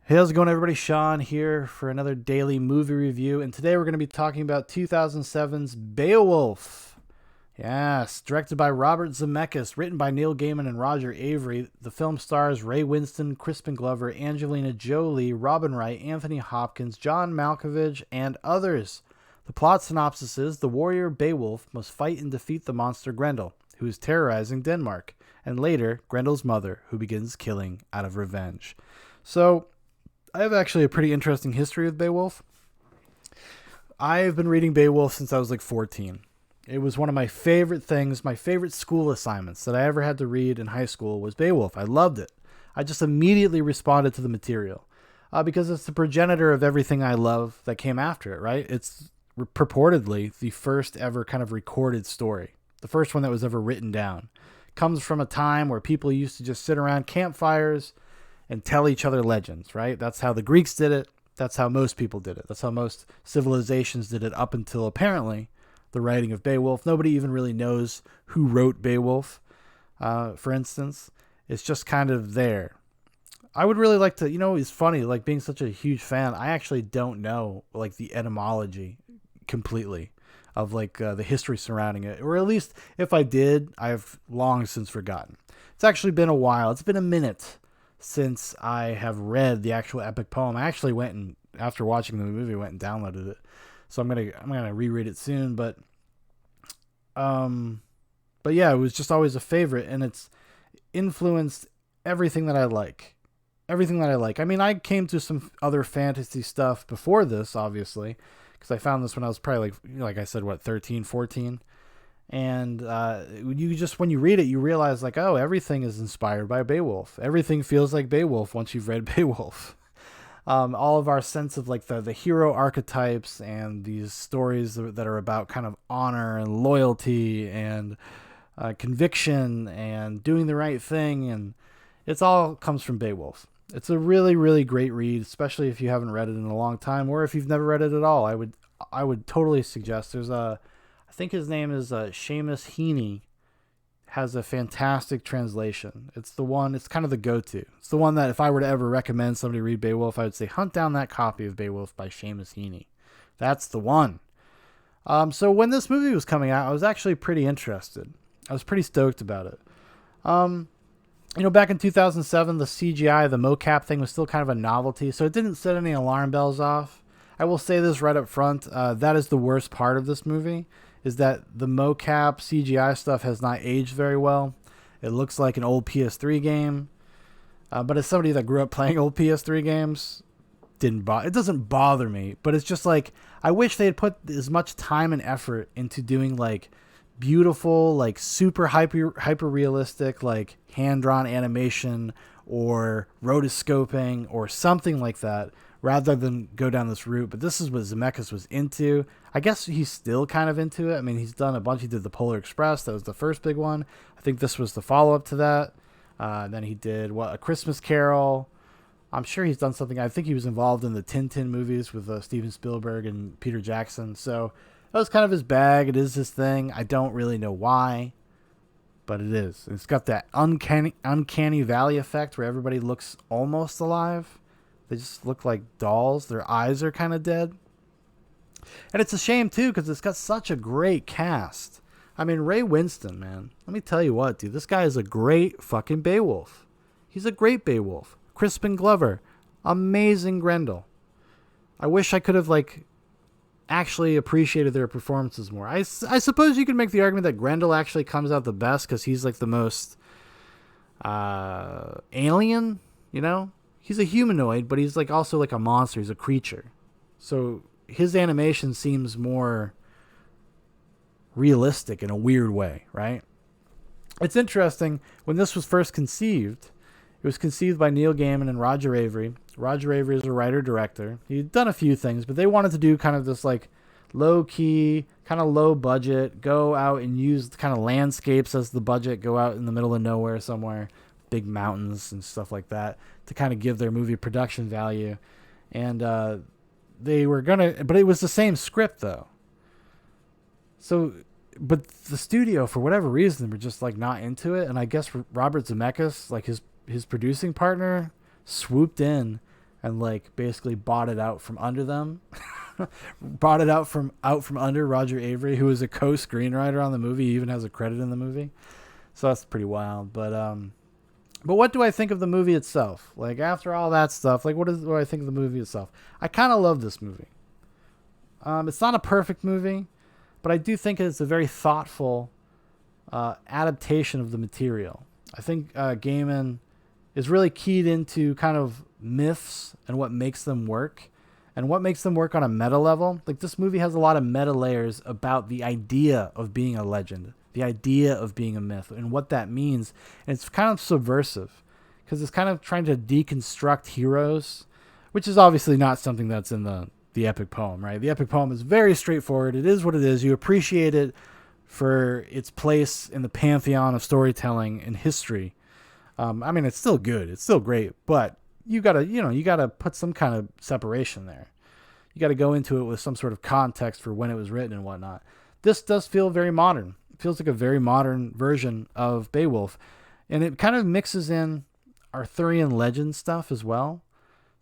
Hey, how's it going, everybody? Shaun here for another daily movie review, and today we're going to be talking about 2007's Beowulf. Yes, directed by Robert Zemeckis, written by Neil Gaiman and Roger Avery. The film stars Ray Winston, Crispin Glover, Angelina Jolie, Robin Wright, Anthony Hopkins, John Malkovich, and others. The plot synopsis is the warrior Beowulf must fight and defeat the monster Grendel, who is terrorizing Denmark, and later Grendel's mother, who begins killing out of revenge. So, I have actually a pretty interesting history with Beowulf. I've been reading Beowulf since I was like 14. It was one of my favorite things, my favorite school assignments that I ever had to read in high school was Beowulf. I loved it. I just immediately responded to the material because it's the progenitor of everything I love that came after it, right? It's purportedly the first ever kind of recorded story, the first one that was ever written down. Comes from a time where people used to just sit around campfires and tell each other legends, right? That's how the Greeks did it. That's how most people did it. That's how most civilizations did it up until apparently the writing of Beowulf. Nobody even really knows who wrote Beowulf, for instance. It's just kind of there. I would really like to, it's funny, like being such a huge fan, I actually don't know like the etymology completely of like the history surrounding it. Or at least if I did, I've long since forgotten. It's actually been a while. It's been a minute since I have read the actual epic poem. I actually went and after watching the movie went and downloaded it. So I'm gonna reread it soon, but yeah, it was just always a favorite and it's influenced everything that I like. Everything that I like. I mean, I came to some other fantasy stuff before this, obviously, because I found this when I was probably like I said, 13, 14. And when you read it, you realize like, oh, everything is inspired by Beowulf. Everything feels like Beowulf once you've read Beowulf. All of our sense of like the hero archetypes and these stories that are about kind of honor and loyalty and conviction and doing the right thing. And it's all comes from Beowulf. It's a really, really great read, especially if you haven't read it in a long time or if you've never read it at all. I would totally suggest I think his name is Seamus Heaney, has a fantastic translation. It's the one, it's kind of the go-to. It's the one that if I were to ever recommend somebody read Beowulf, I would say hunt down that copy of Beowulf by Seamus Heaney. That's the one. So when this movie was coming out, I was actually pretty interested. I was pretty stoked about it. Back in 2007, the CGI, the mocap thing was still kind of a novelty, so it didn't set any alarm bells off. I will say this right up front. That is the worst part of this movie, is that the mocap CGI stuff has not aged very well. It looks like an old PS3 game. But as somebody that grew up playing old PS3 games, it doesn't bother me. But it's just like, I wish they had put as much time and effort into doing like beautiful, like super hyper realistic, like hand-drawn animation or rotoscoping or something like that, rather than go down this route. But this is what Zemeckis was into. I guess he's still kind of into it. I mean, he's done a bunch. He did the Polar Express. That was the first big one. I think this was the follow-up to that. Then he did, A Christmas Carol. I'm sure he's done something. I think he was involved in the Tintin movies with Steven Spielberg and Peter Jackson. So that was kind of his bag. It is his thing. I don't really know why, but it is. It's got that uncanny valley effect where everybody looks almost alive. They just look like dolls. Their eyes are kind of dead. And it's a shame, too, because it's got such a great cast. I mean, Ray Winston, man. Let me tell you what, dude. This guy is a great fucking Beowulf. He's a great Beowulf. Crispin Glover. Amazing Grendel. I wish I could have, actually appreciated their performances more. I suppose you could make the argument that Grendel actually comes out the best because he's, the most alien, He's a humanoid, but he's also a monster. He's a creature. So his animation seems more realistic in a weird way, right? It's interesting. When this was first conceived, it was conceived by Neil Gaiman and Roger Avery. Roger Avery is a writer-director. He'd done a few things, but they wanted to do kind of this low-key, kind of low-budget, go out and use kind of landscapes as the budget, go out in the middle of nowhere somewhere, big mountains and stuff like that, to kind of give their movie production value. And they were gonna, but it was the same script though. So, but the studio, for whatever reason, were just not into it. And I guess Robert Zemeckis, his producing partner, swooped in and like basically bought it out from under them. Bought it out from under Roger Avery, who was a co-screenwriter on the movie. He even has a credit in the movie. So that's pretty wild. But what do I think of the movie itself? Like, after all that stuff, like, what do I think of the movie itself? I kind of love this movie. It's not a perfect movie, but I do think it's a very thoughtful adaptation of the material. I think Gaiman is really keyed into kind of myths and what makes them work, and what makes them work on a meta level. Like, this movie has a lot of meta layers about the idea of being a legend, the idea of being a myth, and what that means. And it's kind of subversive because it's kind of trying to deconstruct heroes, which is obviously not something that's in the epic poem, right? The epic poem is very straightforward. It is what it is. You appreciate it for its place in the pantheon of storytelling and history. I mean, it's still good. It's still great, but you gotta put some kind of separation there. You gotta go into it with some sort of context for when it was written and whatnot. This does feel very modern. It feels like a very modern version of Beowulf, and it kind of mixes in Arthurian legend stuff as well.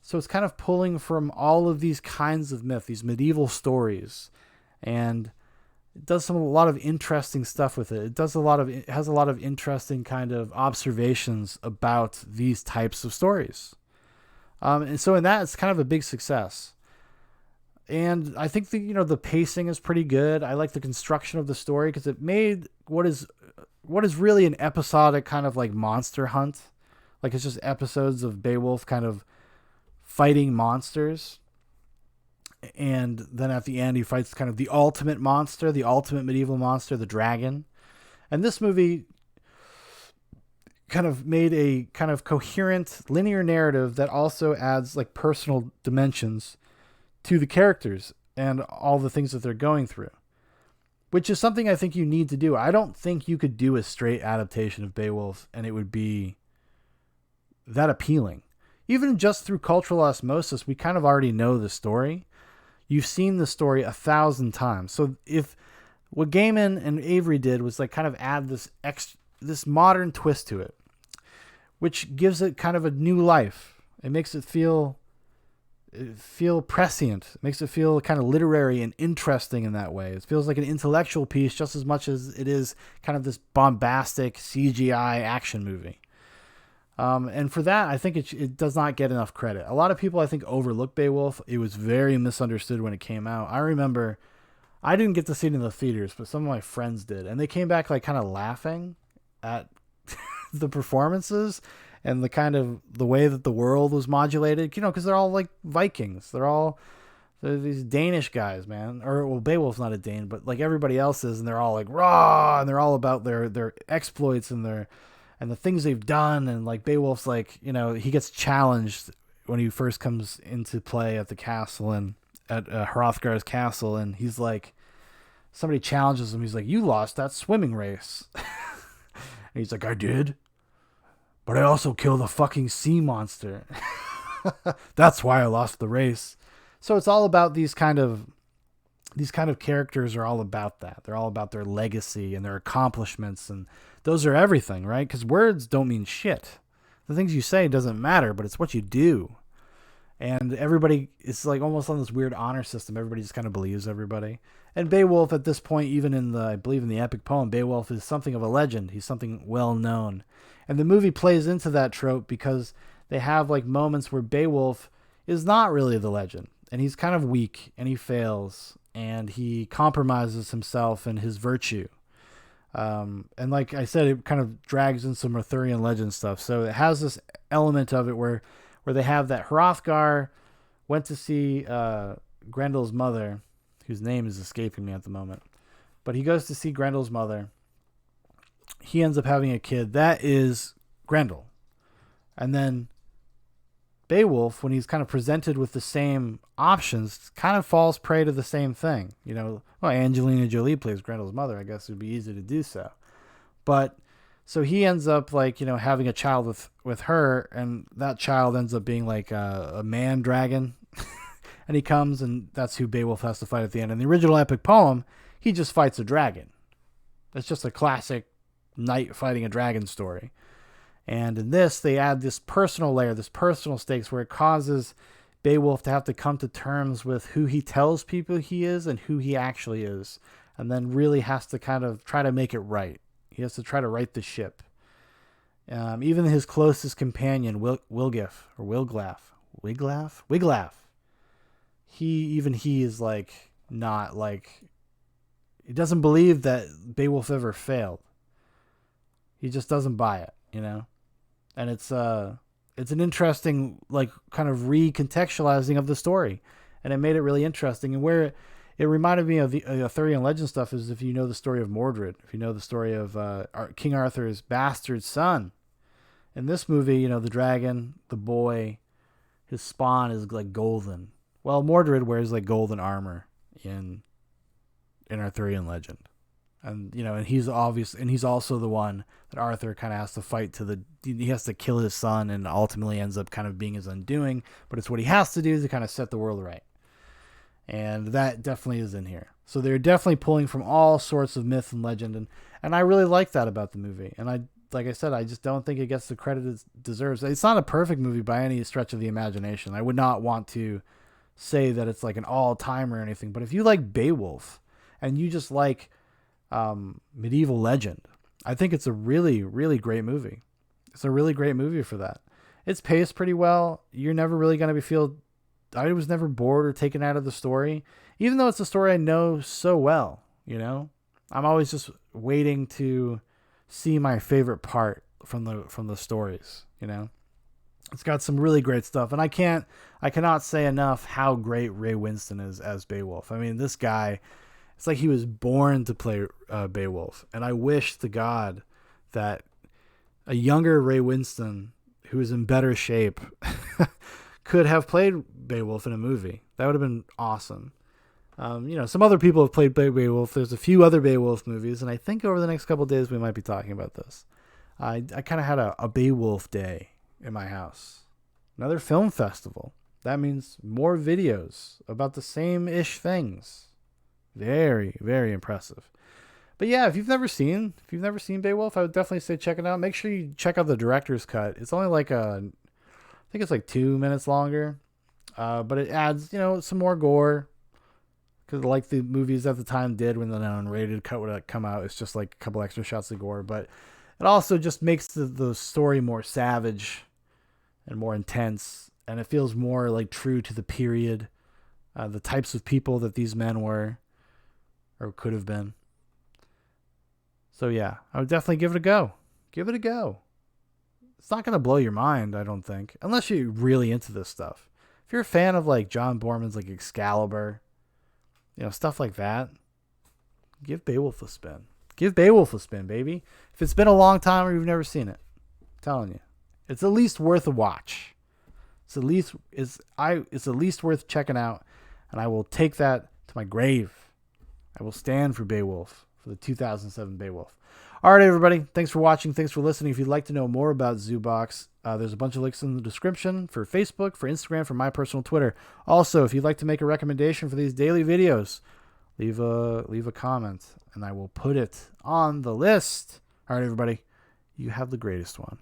So it's kind of pulling from all of these kinds of myth, these medieval stories, and it does a lot of interesting stuff with it. It has a lot of interesting kind of observations about these types of stories. And so in that, it's kind of a big success. And I think the pacing is pretty good. I like the construction of the story because it made what is really an episodic kind of like monster hunt. Like, it's just episodes of Beowulf kind of fighting monsters. And then at the end, he fights kind of the ultimate monster, the ultimate medieval monster, the dragon. And this movie kind of made a kind of coherent linear narrative that also adds like personal dimensions to the characters and all the things that they're going through, which is something I think you need to do. I don't think you could do a straight adaptation of Beowulf and it would be that appealing. Even just through cultural osmosis, we kind of already know the story. You've seen the story 1,000 times. So if what Gaiman and Avery did was like kind of add this modern twist to it, which gives it kind of a new life. It makes it feel prescient. It makes it feel kind of literary and interesting in that way. It feels like an intellectual piece just as much as it is kind of this bombastic CGI action movie. And for that, I think it does not get enough credit. A lot of people, I think, overlook Beowulf. It was very misunderstood when it came out. I remember I didn't get to see it in the theaters, but some of my friends did. And they came back like kind of laughing at the performances and the way that the world was modulated, because they're all like Vikings. They're these Danish guys, man. Or, well, Beowulf's not a Dane, but like everybody else is. And they're all like raw, and they're all about their exploits and the things they've done. And like Beowulf's like, he gets challenged when he first comes into play at the castle and at Hrothgar's castle. And he's like, somebody challenges him. He's like, you lost that swimming race. And he's like, I did, but I also killed a fucking sea monster. That's why I lost the race. So it's all about these kind of characters are all about that. They're all about their legacy and their accomplishments, and those are everything, right? Because words don't mean shit. The things you say doesn't matter, but it's what you do. And everybody, it's like almost on this weird honor system. Everybody just kind of believes everybody. And Beowulf at this point, even I believe in the epic poem, Beowulf is something of a legend. He's something well known. And the movie plays into that trope because they have like moments where Beowulf is not really the legend. And he's kind of weak and he fails and he compromises himself and his virtue. And like I said, it kind of drags in some Arthurian legend stuff. So it has this element of it where they have that Hrothgar went to see Grendel's mother, whose name is escaping me at the moment. But he goes to see Grendel's mother. He ends up having a kid. That is Grendel. And then Beowulf, when he's kind of presented with the same options, kind of falls prey to the same thing. Well, Angelina Jolie plays Grendel's mother. I guess it would be easy to do so. But so he ends up like, having a child with her, and that child ends up being like a man dragon. And he comes, and that's who Beowulf has to fight at the end. In the original epic poem, he just fights a dragon. That's just a classic knight fighting a dragon story. And in this, they add this personal layer, this personal stakes, where it causes Beowulf to have to come to terms with who he tells people he is and who he actually is, and then really has to kind of try to make it right. He has to try to right the ship. Even his closest companion, Wiglaf, he is like not like, he doesn't believe that Beowulf ever failed. He just doesn't buy it, you know. And it's an interesting like kind of recontextualizing of the story, and it made it really interesting. And where it reminded me of the Arthurian legend stuff is if you know the story of Mordred, if you know the story of King Arthur's bastard son. In this movie, you know, the dragon, the boy, his spawn is like golden. Well, Mordred wears like golden armor in Arthurian legend. And, you know, and he's also the one that Arthur kind of has to fight he has to kill his son, and ultimately ends up kind of being his undoing, but it's what he has to do to kind of set the world right. And that definitely is in here. So they're definitely pulling from all sorts of myth and legend. And I really like that about the movie. And like I said, I just don't think it gets the credit it deserves. It's not a perfect movie by any stretch of the imagination. I would not want to say that it's like an all-timer or anything. But if you like Beowulf and you just like medieval legend, I think it's a really, really great movie. It's a really great movie for that. It's paced pretty well. You're never really going to I was never bored or taken out of the story, even though it's a story I know so well, you know. I'm always just waiting to see my favorite part from the stories, you know. It's got some really great stuff, and I cannot say enough how great Ray Winston is as Beowulf. I mean, this guy, it's like he was born to play Beowulf, and I wish to God that a younger Ray Winston who is in better shape could have played Beowulf in a movie. That would have been awesome. You know, some other people have played Beowulf. There's a few other Beowulf movies, and I think over the next couple of days we might be talking about this. I kind of had a Beowulf day in my house. Another film festival. That means more videos about the same-ish things. Very, very impressive. But yeah, if you've never seen Beowulf, I would definitely say check it out. Make sure you check out the director's cut. It's only like I think it's like 2 minutes longer, but it adds, you know, some more gore. Because like the movies at the time did when the unrated cut would come out, it's just like a couple extra shots of gore. But it also just makes the story more savage and more intense. And it feels more like true to the period, the types of people that these men were or could have been. So yeah, I would definitely give it a go. Give it a go. It's not going to blow your mind, I don't think, unless you're really into this stuff. If you're a fan of like John Borman's like Excalibur, you know, stuff like that, give Beowulf a spin. Give Beowulf a spin, baby. If it's been a long time or you've never seen it, I'm telling you, it's at least worth a watch. It's at least worth checking out, and I will take that to my grave. I will stand for Beowulf, for the 2007 Beowulf. All right, everybody. Thanks for watching. Thanks for listening. If you'd like to know more about Zoobox, there's a bunch of links in the description for Facebook, for Instagram, for my personal Twitter. Also, if you'd like to make a recommendation for these daily videos, leave a comment, and I will put it on the list. All right, everybody. You have the greatest one.